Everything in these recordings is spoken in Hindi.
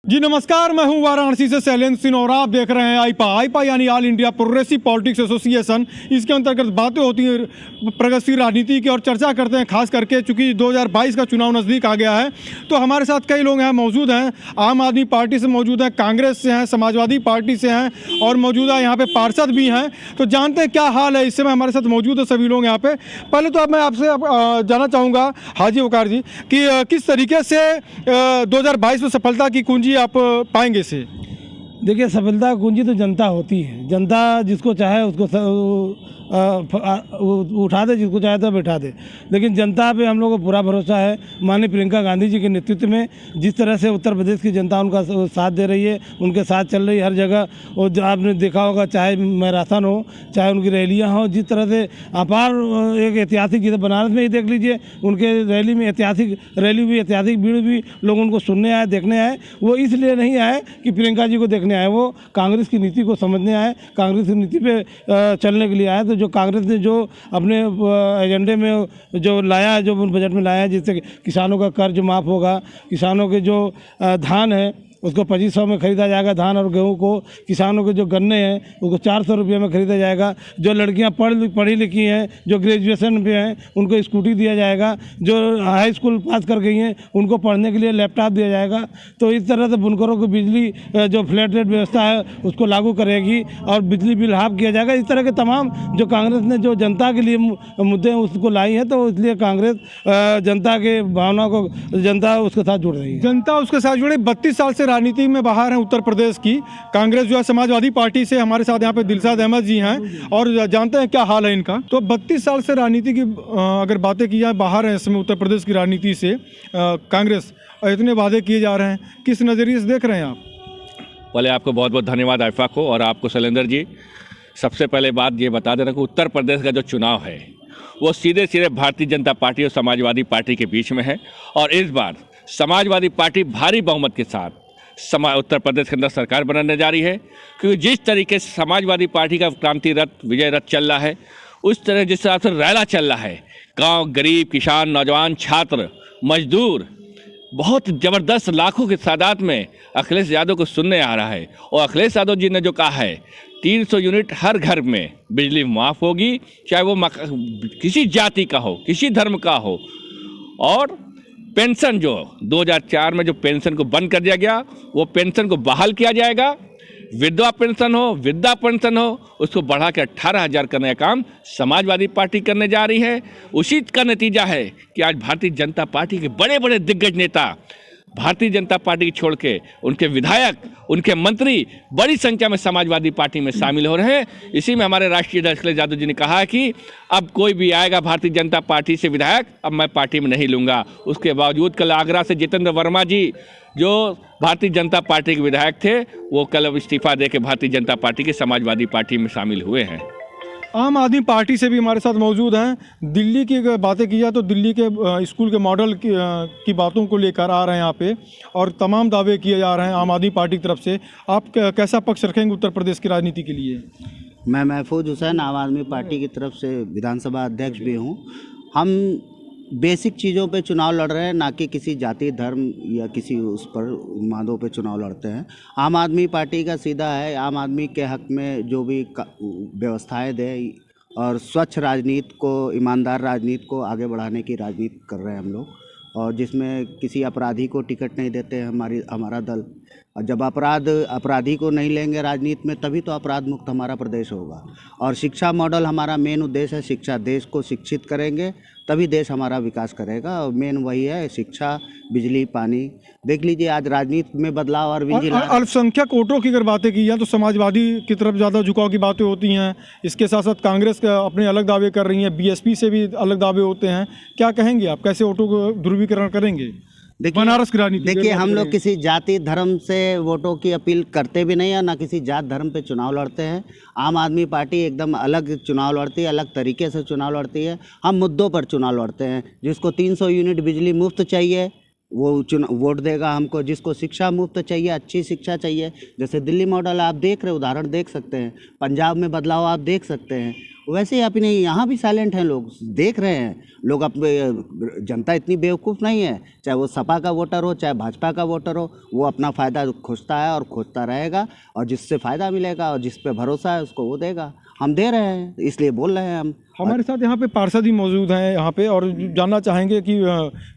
जी नमस्कार, मैं हूं वाराणसी से शैलेंद्र सिंह और आप देख रहे हैं आईपा यानी all India progressive politics association. इसके अंतर्गत बातें होती हैं प्रगतिशील राजनीति की और चर्चा करते हैं, खास करके चूंकि 2022 का चुनाव नज़दीक आ गया है। तो हमारे साथ कई लोग यहाँ मौजूद हैं, आम आदमी पार्टी से मौजूद हैं, कांग्रेस से हैं, समाजवादी पार्टी से हैं और मौजूदा यहाँ पे पार्षद भी हैं। तो जानते हैं क्या हाल है, इस समय हमारे साथ मौजूद है सभी लोग यहाँ पे। पहले तो अब मैं आपसे जानना चाहूँगा हाजी वकार जी कि किस तरीके से 2022 में सफलता की कुंजी आप पाएंगे इसे। देखिए, सफलता कुंजी तो जनता होती है। जनता जिसको चाहे उसको उठा दे, जिसको चाहे तो बैठा दे। लेकिन जनता पे हम लोगों को पूरा भरोसा है। माननीय प्रियंका गांधी जी के नेतृत्व में जिस तरह से उत्तर प्रदेश की जनता उनका साथ दे रही है, उनके साथ चल रही है हर जगह। और जो आपने देखा होगा, चाहे मैराथन हो, चाहे उनकी रैलियां हो, जिस तरह से अपार एक ऐतिहासिक, जैसे बनारस में ही देख लीजिए, उनके रैली में ऐतिहासिक रैली भी, ऐतिहासिक भीड़ भी, लोग उनको सुनने आए, देखने आए। वो इसलिए नहीं आए कि प्रियंका जी को देखने आए, वो कांग्रेस की नीति को समझने आए, कांग्रेस की नीति पे चलने के लिए आए। तो जो कांग्रेस ने जो अपने एजेंडे में जो लाया, जो बजट में लाया है, जिससे किसानों का कर्ज माफ़ होगा, किसानों के जो धान है उसको 2500 में ख़रीदा जाएगा, धान और गेहूं को। किसानों के जो गन्ने हैं उसको 400 रुपये में ख़रीदा जाएगा। जो लड़कियां पढ़ी लिखी हैं, जो ग्रेजुएशन पे हैं, उनको स्कूटी दिया जाएगा। जो हाई स्कूल पास कर गई हैं उनको पढ़ने के लिए लैपटॉप दिया जाएगा। तो इस तरह से बुनकरों को बिजली, जो फ्लैट रेट व्यवस्था है उसको लागू करेगी और बिजली बिल हाफ किया जाएगा। इस तरह के तमाम जो कांग्रेस ने जो जनता के लिए मुद्दे हैं उसको लाई हैं। तो इसलिए कांग्रेस जनता के भावना को, जनता उसके साथ जुड़ रही है। जनता उसके साथ जुड़ी। 32 साल से राजनीति में बाहर हैं उत्तर प्रदेश की कांग्रेस जो है समाजवादी पार्टी से। हमारे साथ यहाँ पे दिलशाद अहमद जी हैं और जानते हैं क्या हाल है इनका। तो 32 साल से राजनीति की अगर बातें की जाए, बाहर है इसमें उत्तर प्रदेश की राजनीति से कांग्रेस, इतने वादे किए जा रहे हैं, किस नज़रिए से देख रहे हैं आप? पहले आपको बहुत बहुत धन्यवाद आइफा को और आपको शैलेंद्र जी। सबसे पहले बात ये बता देना कि उत्तर प्रदेश का जो चुनाव है वो सीधे सीधे भारतीय जनता पार्टी और समाजवादी पार्टी के बीच में है। और इस बार समाजवादी पार्टी भारी बहुमत के साथ उत्तर प्रदेश के अंदर सरकार बनाने जा रही है। क्योंकि जिस तरीके से समाजवादी पार्टी का क्रांति रथ, विजय रथ चल रहा है, उस तरह जिस हिसाब से रैला चल रहा है, गांव, गरीब, किसान, नौजवान, छात्र, मजदूर बहुत ज़बरदस्त लाखों की तादाद में अखिलेश यादव को सुनने आ रहा है। और अखिलेश यादव जी ने जो कहा है 300 यूनिट हर घर में बिजली माफ़ होगी, चाहे वो किसी जाति का हो, किसी धर्म का हो। और पेंशन जो 2004 में जो पेंशन को बंद कर दिया गया, वो पेंशन को बहाल किया जाएगा। विधवा पेंशन हो, वृद्धा पेंशन हो, उसको बढ़ा के 18,000 करने का काम समाजवादी पार्टी करने जा रही है। उसी का नतीजा है कि आज भारतीय जनता पार्टी के बड़े बड़े दिग्गज नेता भारतीय जनता पार्टी छोड़ के उनके विधायक, उनके मंत्री बड़ी संख्या में समाजवादी पार्टी में शामिल हो रहे हैं। इसी में हमारे राष्ट्रीय अध्यक्ष अखिलेश यादव जी ने कहा है कि अब कोई भी आएगा भारतीय जनता पार्टी से विधायक, अब मैं पार्टी में नहीं लूँगा। उसके बावजूद कल आगरा से जितेंद्र वर्मा जी, जो भारतीय जनता पार्टी के विधायक थे, वो कल अब इस्तीफा दे के भारतीय जनता पार्टी के समाजवादी पार्टी में शामिल हुए हैं। आम आदमी पार्टी से भी हमारे साथ मौजूद हैं। दिल्ली की बातें की जाए तो दिल्ली के स्कूल के मॉडल की बातों को लेकर आ रहे हैं यहाँ पे और तमाम दावे किए जा रहे हैं आम आदमी पार्टी की तरफ से। आप कैसा पक्ष रखेंगे उत्तर प्रदेश की राजनीति के लिए? मैं महफूज हुसैन, आम आदमी पार्टी की तरफ से विधानसभा अध्यक्ष भी हूँ। हम बेसिक चीज़ों पे चुनाव लड़ रहे हैं, ना कि किसी जाति, धर्म या किसी उस पर मादों पे चुनाव लड़ते हैं। आम आदमी पार्टी का सीधा है, आम आदमी के हक में जो भी व्यवस्थाएं दे और स्वच्छ राजनीति को, ईमानदार राजनीति को आगे बढ़ाने की राजनीति कर रहे हैं हम लोग। और जिसमें किसी अपराधी को टिकट नहीं देते हैं हमारा दल। और जब अपराधी को नहीं लेंगे राजनीति में, तभी तो अपराध मुक्त हमारा प्रदेश होगा। और शिक्षा मॉडल हमारा मेन उद्देश्य है, शिक्षा। देश को शिक्षित करेंगे तभी देश हमारा विकास करेगा। और मेन वही है, शिक्षा, बिजली, पानी। देख लीजिए आज राजनीति में बदलाव और अल्पसंख्यक वोटों की अगर बातें की जाए तो समाजवादी की तरफ ज़्यादा झुकाव की बातें होती हैं। इसके साथ साथ कांग्रेस का अपने अलग दावे कर रही है, बीएसपी से भी अलग दावे होते हैं। क्या कहेंगे आप, कैसे वोटों को ध्रुवीकरण करेंगे बनारस की राजनीति? देखिए, हम लोग किसी जाति धर्म से वोटों की अपील करते भी नहीं है, ना किसी जात धर्म पे चुनाव लड़ते हैं। आम आदमी पार्टी एकदम अलग चुनाव लड़ती है, अलग तरीके से चुनाव लड़ती है। हम मुद्दों पर चुनाव लड़ते हैं। जिसको 300 यूनिट बिजली मुफ्त चाहिए वो वोट देगा हमको। जिसको शिक्षा मुफ्त चाहिए, अच्छी शिक्षा चाहिए, जैसे दिल्ली मॉडल आप देख रहे, उदाहरण देख सकते हैं। पंजाब में बदलाव आप देख सकते हैं। वैसे ही अपने यहाँ भी साइलेंट हैं, लोग देख रहे हैं। लोग अपने जनता इतनी बेवकूफ़ नहीं है, चाहे वो सपा का वोटर हो चाहे भाजपा का वोटर हो, वो अपना फ़ायदा खोजता है और खोजता रहेगा, और जिससे फ़ायदा मिलेगा और जिस पे भरोसा है उसको वो देगा। हम दे रहे हैं, इसलिए बोल रहे हैं हम। हमारे साथ यहाँ पे पार्षद भी मौजूद हैं यहाँ पे, और जानना चाहेंगे कि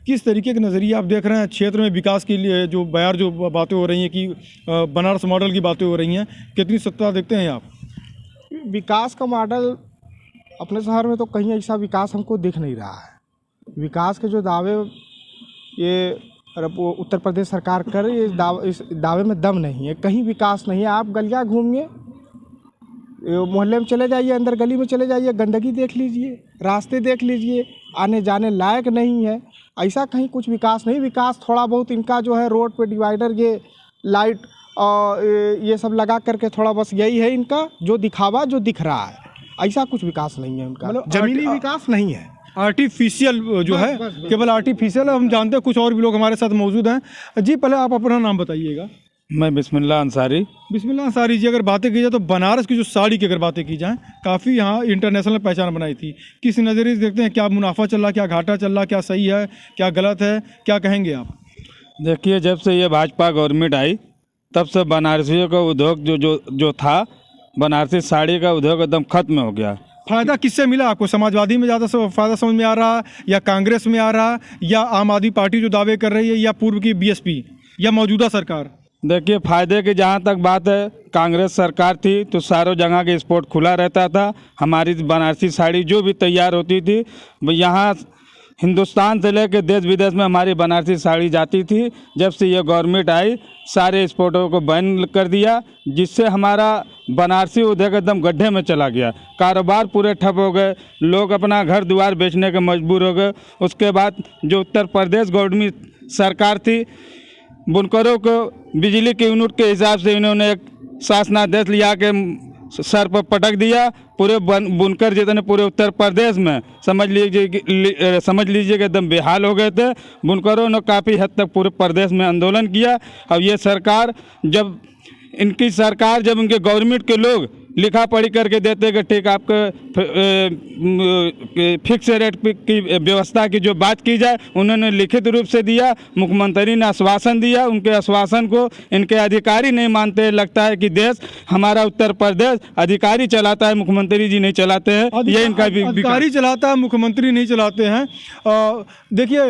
किस तरीके के नज़रिए आप देख रहे हैं क्षेत्र में विकास के लिए, जो बयार जो बातें हो रही हैं कि बनारस मॉडल की बातें हो रही हैं, कितनी सत्ता देखते हैं आप? विकास का मॉडल अपने शहर में तो कहीं ऐसा विकास हमको दिख नहीं रहा है। विकास के जो दावे ये उत्तर प्रदेश सरकार कर रही है, इस दावे में दम नहीं है, कहीं विकास नहीं है। आप गलियाँ घूमिए, मोहल्ले में चले जाइए, अंदर गली में चले जाइए, गंदगी देख लीजिए, रास्ते देख लीजिए, आने जाने लायक नहीं है। ऐसा कहीं कुछ विकास नहीं। विकास थोड़ा बहुत इनका जो है रोड पे डिवाइडर, ये लाइट और ये सब लगा करके थोड़ा बस यही है इनका जो दिखावा जो दिख रहा है। ऐसा कुछ विकास नहीं है उनका, मतलब जमीनी विकास नहीं है, आर्टिफिशियल जो है, केवल आर्टिफिशियल है। हम जानते हैं कुछ और भी लोग हमारे साथ मौजूद हैं। जी पहले आप अपना नाम बताइएगा। मैं बिस्मिल्लाह अंसारी। बिस्मिल्लाह अंसारी जी, अगर बातें की जाए तो बनारस की जो साड़ी की अगर बातें की जाए, काफ़ी यहाँ इंटरनेशनल पहचान बनाई थी। किस नज़रिए से देखते हैं, क्या मुनाफा चल रहा, क्या घाटा चल रहा, क्या सही है, क्या गलत है, क्या कहेंगे आप? देखिए, जब से ये भाजपा गवर्नमेंट आई तब से बनारसियों का उद्योग जो था, बनारसी साड़ी का उद्योग एकदम खत्म हो गया। फ़ायदा किससे मिला आपको? समाजवादी में ज़्यादा फ़ायदा समझ में आ रहा है, या कांग्रेस में आ रहा है, या आम आदमी पार्टी जो दावे कर रही है, या पूर्व की बीएसपी, या मौजूदा सरकार? देखिए, फ़ायदे की जहाँ तक बात है, कांग्रेस सरकार थी तो सारों जगह के स्पोर्ट खुला रहता था। हमारी बनारसी साड़ी जो भी तैयार होती थी, यहाँ हिंदुस्तान से लेकर देश विदेश में हमारी बनारसी साड़ी जाती थी। जब से ये गवर्नमेंट आई, सारे एक्सपोर्टों को बैन कर दिया, जिससे हमारा बनारसी उद्योग एकदम गड्ढे में चला गया। कारोबार पूरे ठप हो गए, लोग अपना घर द्वार बेचने के मजबूर हो गए। उसके बाद जो उत्तर प्रदेश गवर्नमेंट सरकार थी, बुनकरों को बिजली के यूनिट के हिसाब से इन्होंने एक शासनादेश लिया के सर पर पटक दिया। पूरे बुनकर जितने पूरे उत्तर प्रदेश में समझ लीजिए कि एकदम बेहाल हो गए थे। बुनकरों ने काफ़ी हद तक पूरे प्रदेश में आंदोलन किया। अब ये सरकार जब उनके गवर्नमेंट के लोग लिखा पढ़ी करके देते कि ठीक आपके फिक्स रेट की व्यवस्था की जो बात की जाए, उन्होंने लिखित रूप से दिया। मुख्यमंत्री ने आश्वासन दिया, उनके आश्वासन को इनके अधिकारी नहीं मानते। लगता है कि देश हमारा उत्तर प्रदेश अधिकारी चलाता है, मुख्यमंत्री जी नहीं चलाते हैं। ये इनका अधिकारी चलाता है, मुख्यमंत्री नहीं चलाते हैं। देखिए,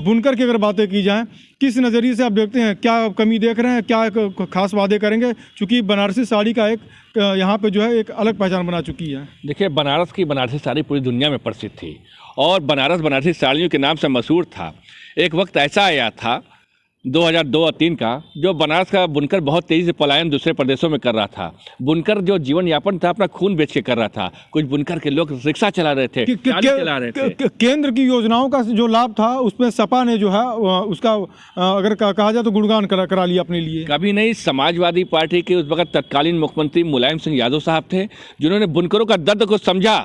बुनकर की अगर बातें की जाए, किस नज़रिए से आप देखते हैं, क्या कमी देख रहे हैं, क्या खास वादे करेंगे? चूँकि बनारसी साड़ी का एक यहाँ पे जो है एक अलग पहचान बना चुकी है। देखिए, बनारस की बनारसी साड़ी पूरी दुनिया में प्रसिद्ध थी और बनारस बनारसी साड़ियों के नाम से मशहूर था। एक वक्त ऐसा आया था 2002 और 3 का, जो बनारस का बुनकर बहुत तेज़ी से पलायन दूसरे प्रदेशों में कर रहा था। बुनकर जो जीवन यापन था अपना खून बेच के कर रहा था। कुछ बुनकर के लोग रिक्शा चला रहे थे, गाड़ी चला रहे थे। केंद्र की योजनाओं का जो लाभ था उसमें सपा ने जो है उसका अगर कहा जाए तो गुणगान करा लिया अपने लिए। कभी नहीं। समाजवादी पार्टी के उस वक्त तत्कालीन मुख्यमंत्री मुलायम सिंह यादव साहब थे, जिन्होंने बुनकरों का दर्द को समझा,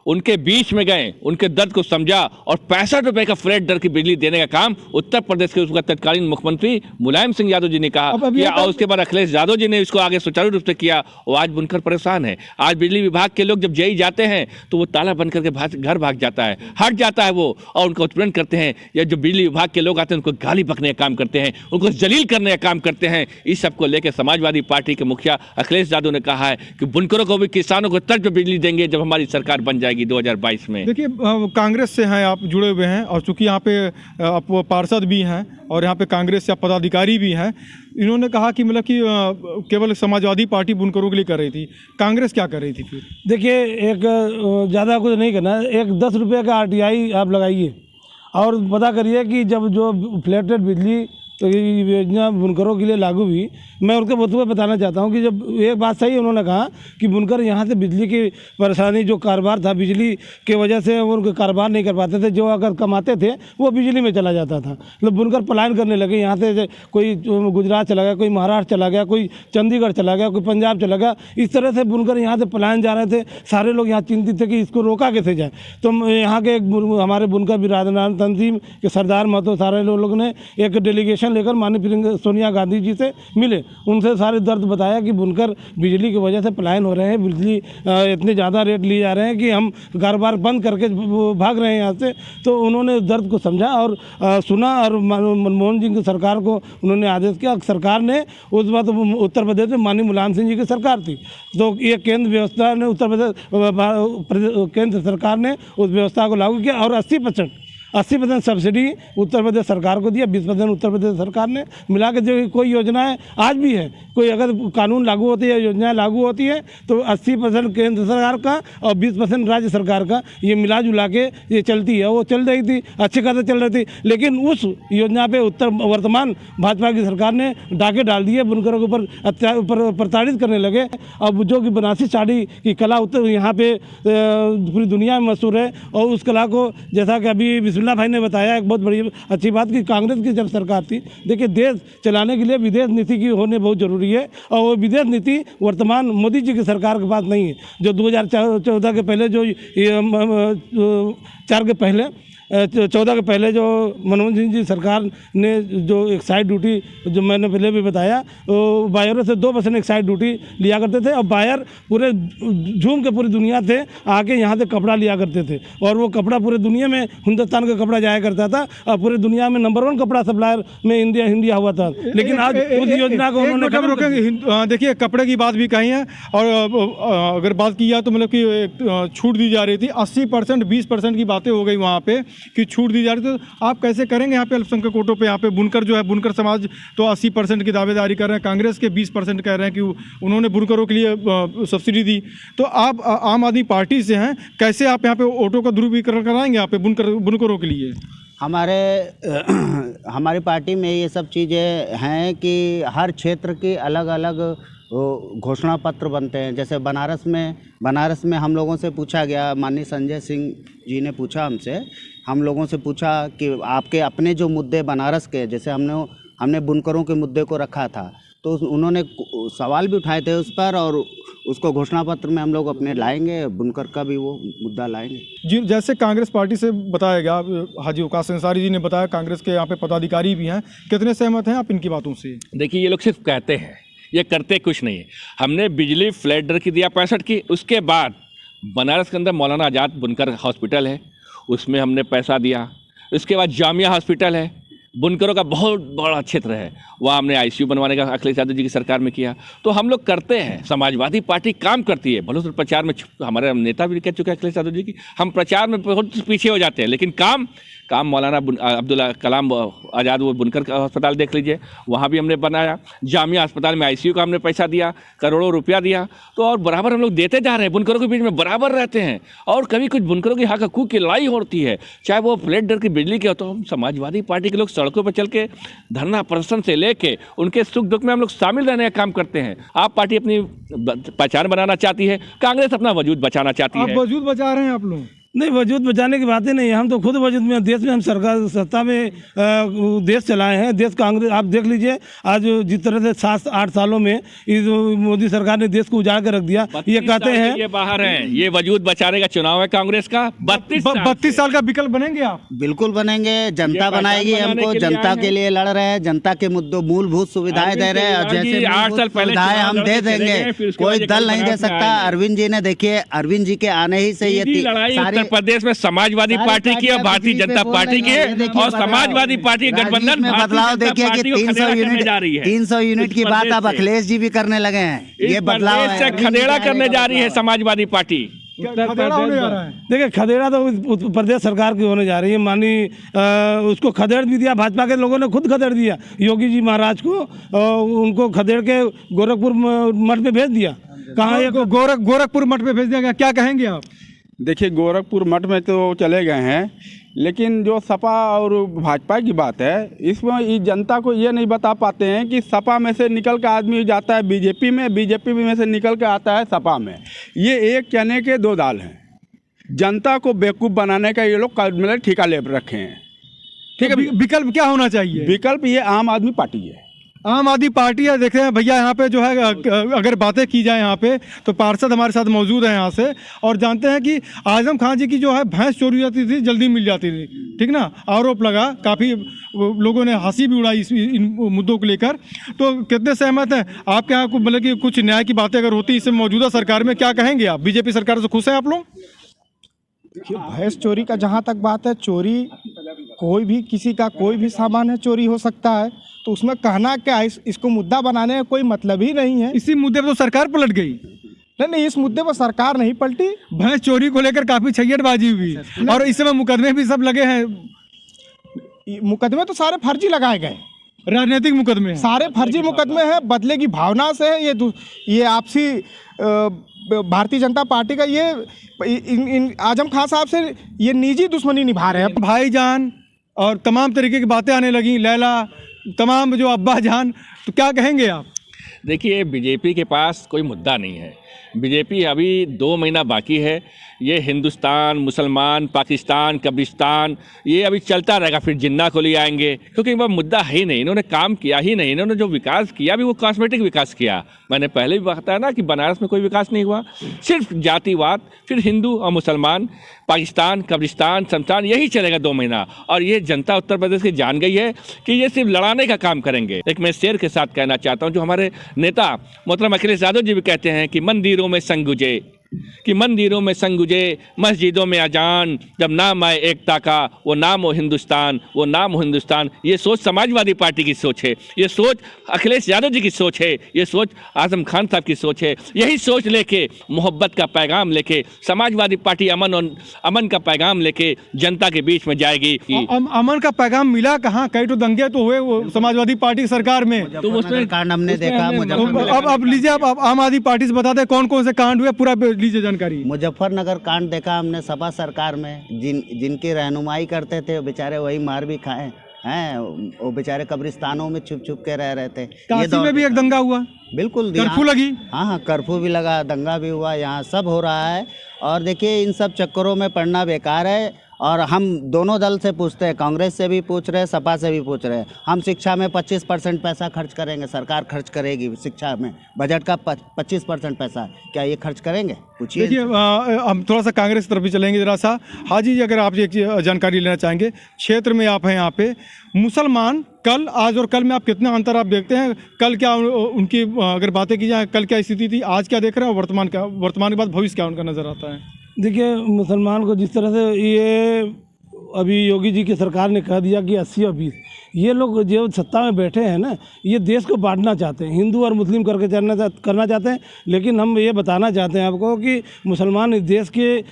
उनके बीच में गए, उनके दर्द को समझा और 65 रुपए का फ्लैट दर की बिजली देने का काम उत्तर प्रदेश के उसका तत्कालीन मुख्यमंत्री मुलायम सिंह यादव जी ने कहा किया, और उसके बाद अखिलेश यादव जी ने इसको आगे सुचारू रूप से किया। और आज बुनकर परेशान है। आज बिजली विभाग के लोग जब जेई जाते हैं तो वो ताला बंद करके घर भाग जाता है, हट जाता है वो, और उनका उत्पीड़न करते हैं। या जो बिजली विभाग के लोग आते हैं उनको गाली बकने का काम करते हैं, उनको जलील करने का काम करते हैं। इस सबको लेकर समाजवादी पार्टी के मुखिया अखिलेश यादव ने कहा है कि बुनकरों को भी, किसानों को तर्ज पर बिजली देंगे जब हमारी सरकार बन जाएगी 2022 में। देखिए, कांग्रेस से हैं आप, जुड़े हुए हैं, और चूंकि यहाँ पे आप पार्षद भी हैं और यहाँ पे कांग्रेस से पदाधिकारी भी हैं। इन्होंने कहा कि मतलब कि केवल समाजवादी पार्टी बुनकरों के लिए कर रही थी, कांग्रेस क्या कर रही थी फिर? देखिए, एक ज़्यादा कुछ नहीं करना, एक 10 रुपये का RTI आप लगाइए और पता करिए कि जब जो फ्लैट रेट बिजली तो ये योजना बुनकरों के लिए लागू हुई। मैं उनके बतूबे बताना चाहता हूँ कि जब एक बात सही उन्होंने कहा कि बुनकर यहाँ से बिजली की परेशानी जो कारोबार था, बिजली के वजह से वो उनके कारोबार नहीं कर पाते थे। जो अगर कमाते थे वो बिजली में चला जाता था। मतलब बुनकर पलायन करने लगे यहाँ से, कोई गुजरात चला गया, कोई महाराष्ट्र चला गया, कोई चंडीगढ़ चला गया, कोई पंजाब चला गया। इस तरह से बुनकर यहाँ से पलायन जा रहे थे। सारे लोग यहाँ चिंतित थे कि इसको रोका कैसे जाए। तो यहाँ के हमारे बुनकर बिरादरान तंजीम के सरदार महतो सारे लोग ने एक डेलीगेशन आश्वासन लेकर माननीय सोनिया गांधी जी से मिले, उनसे सारे दर्द बताया कि बुनकर बिजली की वजह से पलायन हो रहे हैं, बिजली इतने ज़्यादा रेट लिए जा रहे हैं कि हम कारोबार बंद करके भाग रहे हैं यहाँ से। तो उन्होंने दर्द को समझा और सुना और मनमोहन जी की सरकार को उन्होंने आदेश किया। सरकार ने उस वक्त उत्तर प्रदेश में माननीय मुलायम सिंह जी की सरकार थी, तो ये केंद्र व्यवस्था ने केंद्र सरकार ने उस व्यवस्था को लागू किया और 80% सब्सिडी उत्तर प्रदेश सरकार को दिया, 20% उत्तर प्रदेश सरकार ने मिला के। जो कोई योजनाएं आज भी है, कोई अगर कानून लागू होती है, योजनाएं लागू होती है तो 80% केंद्र सरकार का और 20% राज्य सरकार का, ये मिला जुला के ये चलती है। वो चल रही थी, अच्छी खासी चल रही थी, लेकिन उस योजना पे वर्तमान भाजपा की सरकार ने डाके डाल दिए, बुनकरों के ऊपर प्रताड़ित करने लगे। अब जो कि बनारसी साड़ी की कला यहाँ पे पूरी दुनिया में मशहूर है, और उस कला को जैसा कि अभी बिस्मिल्लाह भाई ने बताया, एक बहुत बड़ी अच्छी बात कि कांग्रेस की जब सरकार थी, देखिए देश चलाने के लिए विदेश नीति की होने बहुत ज़रूरी है, और वो विदेश नीति वर्तमान मोदी जी की सरकार के पास नहीं है। जो 2014 के पहले जो 14 के पहले जो मनमोहन सिंह जी सरकार ने जो एक्साइज ड्यूटी, जो मैंने पहले भी बताया, वो बायरों से 2% एक्साइज ड्यूटी लिया करते थे, और बायर पूरे झूम के पूरी दुनिया से आके यहाँ से कपड़ा लिया करते थे, और वो कपड़ा पूरे दुनिया में हिंदुस्तान का कपड़ा जाया करता था, और पूरे दुनिया में नंबर 1 कपड़ा सप्लायर में इंडिया हुआ था। लेकिन आज उस योजना को उन्होंने देखिए कपड़े की बात भी कही है, और अगर बात की जाए तो मतलब कि छूट दी जा रही थी, 80% 20% की बातें हो गई वहाँ पे कि छूट दी जा रही। तो आप कैसे करेंगे यहाँ पे अल्पसंख्यक वोटों पे? यहाँ पे बुनकर जो है, बुनकर समाज तो 80% की दावेदारी कर रहे हैं, कांग्रेस के 20% कह रहे हैं कि उन्होंने बुनकरों के लिए सब्सिडी दी। तो आप आम आदमी पार्टी से हैं, कैसे आप यहाँ पे वोटों का दुरुपयोग कराएंगे यहाँ पे बुनकरों के लिए? हमारी पार्टी में ये सब चीज़ें हैं कि हर क्षेत्र की अलग अलग घोषणा पत्र बनते हैं। जैसे बनारस में हम लोगों से पूछा गया, माननीय संजय सिंह जी ने पूछा हम लोगों से पूछा कि आपके अपने जो मुद्दे बनारस के, जैसे हमने बुनकरों के मुद्दे को रखा था, तो उन्होंने सवाल भी उठाए थे उस पर, और उसको घोषणा पत्र में हम लोग अपने लाएंगे, बुनकर का भी वो मुद्दा लाएंगे जी। जैसे कांग्रेस पार्टी से बताया गया, हाजी वकास अंसारी जी ने बताया, कांग्रेस के यहाँ पे पदाधिकारी भी हैं, कितने सहमत हैं आप इनकी बातों से? देखिए, ये लोग सिर्फ कहते हैं, ये करते कुछ नहीं है। हमने बिजली फ्लैट दर की दिया 65 की, उसके बाद बनारस के अंदर मौलाना आज़ाद बुनकर हॉस्पिटल है, उसमें हमने पैसा दिया। उसके बाद जामिया हॉस्पिटल है, बुनकरों का बहुत बड़ा क्षेत्र है, वहाँ हमने ICU बनवाने का अखिलेश यादव जी की सरकार में किया। तो हम लोग करते हैं, समाजवादी पार्टी काम करती है। भले प्रचार में हमारे नेता भी कह चुके हैं अखिलेश यादव जी की, हम प्रचार में बहुत पीछे हो जाते हैं, लेकिन काम मौलाना अब्दुल कलाम आज़ाद वो बुनकर का अस्पताल देख लीजिए, वहाँ भी हमने बनाया। जामिया अस्पताल में ICU का हमने पैसा दिया, करोड़ों रुपया दिया। तो और बराबर हम लोग देते जा रहे हैं, बुनकरों के बीच में बराबर रहते हैं। और कभी कुछ बुनकरों की हक हकूक़ की लड़ाई होती है, चाहे वो फ्लैट दर की बिजली की हो, तो हम समाजवादी पार्टी के लोग सड़कों पर चल के धरना प्रदर्शन से लेके उनके सुख दुख में हम लोग शामिल रहने का काम करते हैं। आप पार्टी अपनी पहचान बनाना चाहती है, कांग्रेस अपना वजूद बचाना चाहती है। आप वजूद बचा रहे हैं आप लोग? नहीं, वजूद बचाने की बात ही नहीं है, हम तो खुद वजूद में, देश में हम सरकार सत्ता में देश चलाए हैं। देश कांग्रेस आप देख लीजिए, आज जिस तरह से 7-8 सालों में इस मोदी सरकार ने देश को उजाड़ कर रख दिया। ये कहते हैं ये बाहर हैं, ये वजूद बचाने का चुनाव है कांग्रेस का। 32 साल का विकल्प बनेंगे आप? बिल्कुल बनेंगे, जनता बनाएगी हमको, जनता के लिए लड़ रहे हैं, जनता के मुद्दों मूलभूत सुविधाएं दे रहे हैं, और जैसे 8 साल पहले हम दे देंगे, कोई दल नहीं दे सकता। अरविंद जी ने, देखिए अरविंद जी के आने ही से ये उत्तर प्रदेश में समाजवादी पार्टी की और भारतीय जनता पार्टी की, और समाजवादी पार्टी गठबंधन में बदलाव देखिए कि 300 यूनिट की बात अब अखिलेश जी भी करने लगे हैं। ये बदलाव से खदेड़ा करने जा रही है समाजवादी पार्टी। देखिए, खदेड़ा तो उत्तर प्रदेश सरकार की होने जा रही है। माननीय उसको खदेड़ भी दिया, भाजपा के लोगों ने खुद खदेड़ दिया योगी जी महाराज को, उनको खदेड़ के गोरखपुर मठ में भेज दिया। कहाँ ये गोरखपुर मठ में भेज दिया गया, क्या कहेंगे आप? देखिए, गोरखपुर मठ में तो चले गए हैं, लेकिन जो सपा और भाजपा की बात है, इसमें जनता को ये नहीं बता पाते हैं कि सपा में से निकल के आदमी जाता है बीजेपी में से निकल के आता है सपा में। ये एक चने के 2 दाल हैं। जनता को बेवकूफ़ बनाने का ये लोग मतलब ठेका ले रखे हैं। ठीक है, विकल्प क्या होना चाहिए? विकल्प ये आम आदमी पार्टी है। आम आदमी पार्टी है। देख रहे हैं भैया यहाँ पे जो है अगर बातें की जाए यहाँ पे तो पार्षद हमारे साथ मौजूद हैं यहाँ से, और जानते हैं कि आजम खान जी की जो है भैंस चोरी हो जाती थी, जल्दी मिल जाती थी, ठीक ना, आरोप लगा, काफ़ी लोगों ने हंसी भी उड़ाई इन मुद्दों को लेकर। तो कितने सहमत हैं आपके यहाँ, मतलब कि कुछ न्याय की बातें अगर होती इस मौजूदा सरकार में, क्या कहेंगे आप? बीजेपी सरकार से खुश हैं आप लोग? देखिए, भैंस चोरी का जहाँ तक बात है, चोरी कोई भी किसी का कोई भी सामान है चोरी हो सकता है, तो उसमें कहना क्या है, इसको मुद्दा बनाने का कोई मतलब ही नहीं है। इसी मुद्दे पर तो सरकार पलट गई। नहीं, इस मुद्दे पर सरकार नहीं पलटी। भैंस चोरी को लेकर काफ़ी छैयटबाजी हुई और इस समय मुकदमे भी सब लगे हैं। मुकदमे तो सारे फर्जी लगाए गए, राजनीतिक मुकदमे हैं। सारे फर्जी मुकदमे हैं, बदले की भावना से है। ये आपसी भारतीय जनता पार्टी का इन आजम खान साहब से ये निजी दुश्मनी निभा रहे हैं। भाईजान और तमाम तरीके की बातें आने लगी, लैला, तमाम जो अब्बा जान, तो क्या कहेंगे आप? देखिए, बीजेपी के पास कोई मुद्दा नहीं है। बीजेपी अभी 2 महीना बाकी है। ये हिंदुस्तान, मुसलमान, पाकिस्तान, कब्रिस्तान, ये अभी चलता रहेगा। फिर जिन्ना को ले आएंगे, क्योंकि वह मुद्दा है ही नहीं। इन्होंने काम किया ही नहीं। इन्होंने जो विकास किया भी वो कॉस्मेटिक विकास किया। मैंने पहले भी बताया ना कि बनारस में कोई विकास नहीं हुआ, सिर्फ जातिवाद, फिर हिंदू और मुसलमान, पाकिस्तान, कब्रिस्तान, शमशान, यही चलेगा 2 महीना। और ये जनता उत्तर प्रदेश की जान गई है कि ये सिर्फ लड़ाने का काम करेंगे। एक मैं शेर के साथ कहना चाहता हूँ, जो हमारे नेता मोहतरम अखिलेश यादव जी भी कहते हैं कि मंदिरों में संग गुजे, कि मंदिरों में संग गुजे, मस्जिदों में अजान, जब नाम आए एकता का, वो नाम हो हिंदुस्तान, वो नाम हो हिंदुस्तान। ये सोच समाजवादी पार्टी की सोच है, ये सोच अखिलेश यादव जी की सोच है, ये सोच आजम खान साहब की सोच है। यही सोच लेके, मोहब्बत का पैगाम लेके समाजवादी पार्टी अमन का पैगाम लेके जनता के बीच में जाएगी। अमन का पैगाम मिला कहाँ? कई तो दंगे तो हुए वो समाजवादी पार्टी की सरकार में, तो उसमें कांड हमने देखा। अब लीजिए, आप आम आदमी पार्टी से बता दें कौन कौन से कांड हुए, पूरा लीजिए जानकारी। मुजफ्फरनगर कांड देखा हमने सपा सरकार में, जिनकी रहनुमाई करते थे बेचारे वही मार भी खाए हैं। वो बेचारे कब्रिस्तानों में छुप छुप के रह रहे थे। काशी में भी एक दंगा हुआ, बिल्कुल, कर्फ्यू लगी। हाँ, कर्फ्यू भी लगा, दंगा भी हुआ, यहाँ सब हो रहा है। और देखिए, इन सब चक्करों में पड़ना बेकार है। और हम दोनों दल से पूछते हैं, कांग्रेस से भी पूछ रहे हैं, सपा से भी पूछ रहे हैं। हम शिक्षा में 25% पैसा खर्च करेंगे, सरकार खर्च करेगी शिक्षा में, बजट का 25% पैसा, क्या ये खर्च करेंगे? पूछिए। देखिए, हम थोड़ा सा कांग्रेस की तरफ भी चलेंगे जरा सा। हाजी जी, अगर आप एक जानकारी लेना चाहेंगे, क्षेत्र में आप हैं यहाँ पे, मुसलमान कल, आज और कल में आप कितना अंतर आप देखते हैं? कल क्या उनकी अगर बातें की जाए, कल क्या स्थिति थी, आज क्या देख रहे हैं, वर्तमान के बाद भविष्य क्या उनका नज़र आता है? देखिए, मुसलमान को जिस तरह से ये अभी योगी जी की सरकार ने कह दिया कि 80 और 20, ये लोग जो सत्ता में बैठे हैं ना, ये देश को बांटना चाहते हैं, हिंदू और मुस्लिम करके करना चाहते हैं। लेकिन हम ये बताना चाहते हैं आपको कि मुसलमान इस देश के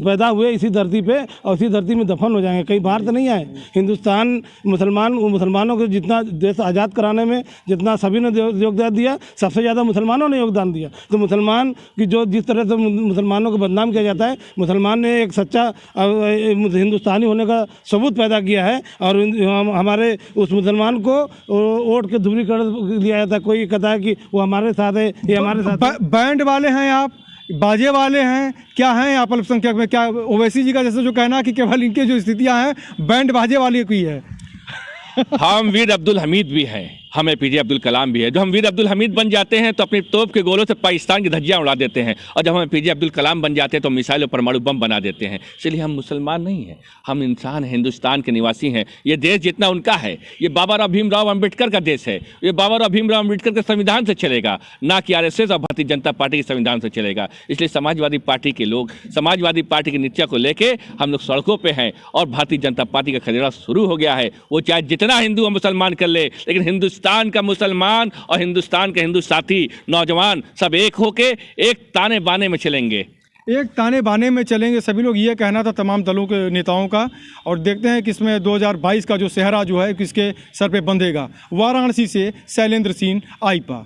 पैदा हुए इसी धरती पे और इसी धरती में दफन हो जाएंगे, कहीं बाहर तो नहीं आए। हिंदुस्तान मुसलमानों को जितना देश आज़ाद कराने में जितना सभी ने योगदान दिया, सबसे ज़्यादा मुसलमानों ने योगदान दिया। तो मुसलमान की जो जिस तरह से मुसलमानों को बदनाम किया जाता है, मुसलमान ने एक सच्चा हिंदुस्तानी होने का सबूत पैदा किया है। और हमारे उस मुसलमान को वोट के धुरी कर दिया जाता है। कोई कहता है कि वो हमारे साथ है, ये हमारे साथ। बैंड वाले हैं आप, बाजे वाले हैं, क्या हैं आप अल्पसंख्यक में? क्या ओवैसी जी का जैसे जो कहना कि केवल इनके जो स्थितियां हैं बैंड बाजे वाली की है? हम वीर अब्दुल हमीद भी हैं, हम एपीजे अब्दुल कलाम भी है। जो हम वीर अब्दुल हमीद बन जाते हैं तो अपनी तोप के गोलों से पाकिस्तान की धज्जियां उड़ा देते हैं, और जब हम एपीजे अब्दुल कलाम बन जाते हैं तो मिसाइल और परमाणु बम बना देते हैं। इसलिए हम मुसलमान नहीं हैं, हम इंसान हैं, हिंदुस्तान के निवासी हैं। ये देश जितना उनका है, ये बाबा राव भीमराव अम्बेडकर का देश है। ये बाबा राव भीमराव अम्बेडकर के संविधान से चलेगा, ना कि आरएसएस और भारतीय जनता पार्टी के संविधान से चलेगा। इसलिए समाजवादी पार्टी के लोग, समाजवादी पार्टी की नीतियों को लेके हम लोग सड़कों पर हैं, और भारतीय जनता पार्टी का खदेड़ा शुरू हो गया है। वो चाहे जितना हिंदू और मुसलमान कर ले, लेकिन हिंदुस्तान का मुसलमान और हिंदुस्तान के हिंदू साथी नौजवान सब एक होके एक ताने बाने में चलेंगे, एक ताने बाने में चलेंगे सभी लोग। ये कहना था तमाम दलों के नेताओं का। और देखते हैं कि इसमें 2022 का जो सेहरा जो है किसके सर पे बंधेगा। वाराणसी से शैलेंद्र सिंह, आईपा।